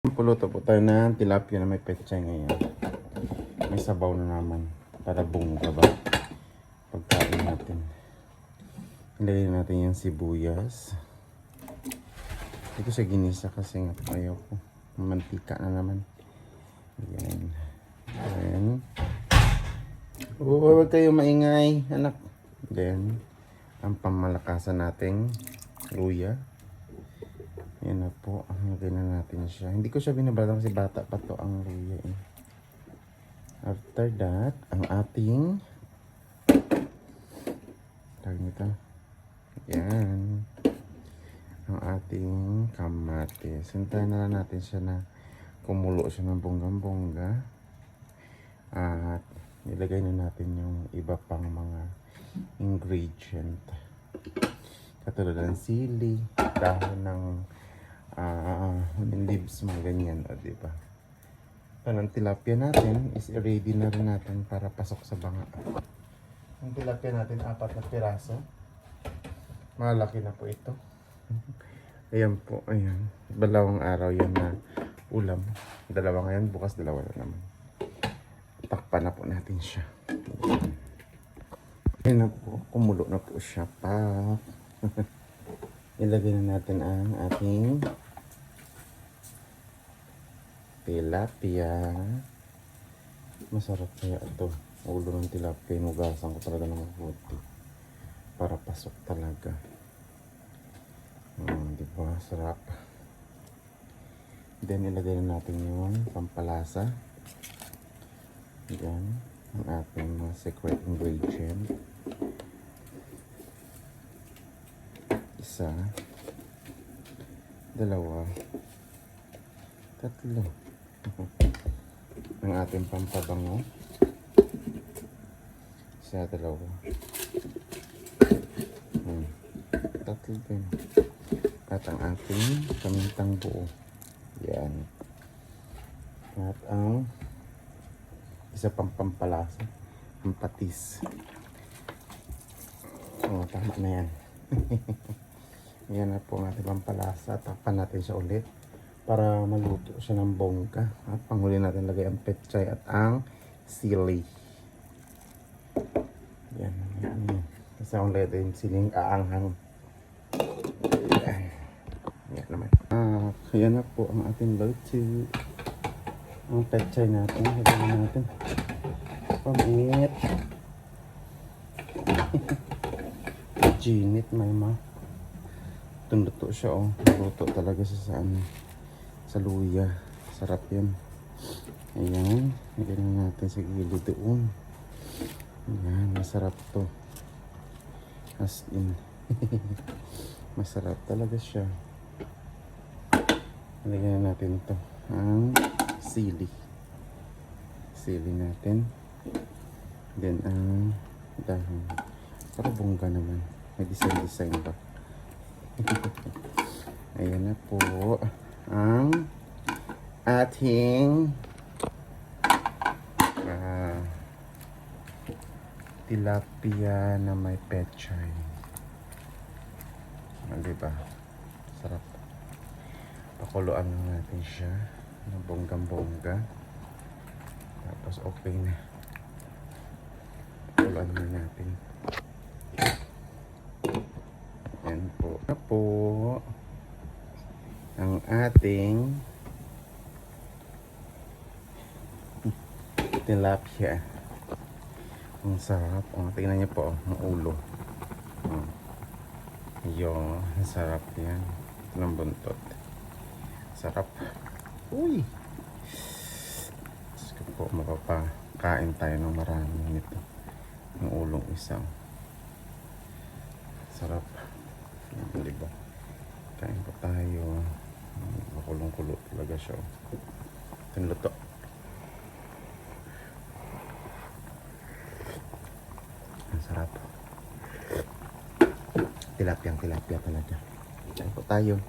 Puluto po tayo ng tilapia na may pechay ngayon. May sabaw na naman para bungga ba pagkain natin. Ilagay natin yung sibuyas. Hindi ko siya ginisa kasi nga ayaw ko. Mantika na naman. Ayan. Ayan. Huwag kayo maingay, anak. Then, ang pamalakasan nating luya. Yan na po. Lagay na natin siya. Hindi ko siya binabalak kasi bata pa to ang luya eh. After that, ang ating tawag nito. Yan. Ang ating kamatis. Hintayin na lang natin siya na kumulo siya ng bonggang-bongga. At nilagay na natin yung iba pang mga ingredient. Katulad ng sili, dahon ng leaves, mga ganyan, o diba? So, ang tilapia natin is ready na rin natin para pasok sa banga. Ang tilapia natin, 4 na piraso. Malaki na po ito. Ayan po, ayan. 2 araw yan na ulam. 2 ngayon, bukas 2 na naman. Takpan na po natin siya. Ayan na po, kumulo na po siya pa. Ilagay na natin ang ating tilapia. Masarap kaya ito. Ulo ng tilapia. Inugasan ko talaga ng mabuti para pasok talaga. Diba? Sarap. Then ilagay na natin yung pampalasa. Yan. Ang ating mga secret ingredient. 1, 2, 3. Ang ating pampabango. 1, 2. 3 din. At ang ating kamintang buo. Yan. At ang isa pang pampalasa. Ang patis. Tama na yan. Yan na po ang ating pampalasa. Takpan natin siya ulit para maluto siya ng bongga. At panghuli natin lagay ang pechay at ang sili. Yan. Kasi ang lagay yung siling aanghang. Yan. Yan naman. Yan na po ang ating luto. Ang pechay natin. Lagay natin. Pamit. Ginit, may ma. Luto siya, oh. Luto talaga siya sa luya. Sarap yan. Ayan. Lagyan natin sa gilid doon. Ayan. Masarap to. As in. Masarap talaga siya. Lagyan natin to. Ang sili. Sili natin. Then ang dahon. Para bongga naman. May design ba? Ayan na po ang ating tilapia na may pechay. Diba? Sarap. Pakuluan natin siya ng bonggang-bongga. Tapos okay na. Pakuluan natin. Yan po. Na po ang ating tilapia. Ang sarap. Tingnan niyo po ang ulo. Yung sarap yan. Ito ng buntot. Sarap. Uy! Gusto po makapakain tayo ng marami nito. Ang ulong isang. Sarap. Yan, diba? Kain po tayo. Makulong-kulo talaga siya. Ito luto. Ang sarap. Tilapia talaga. Kain po tayo.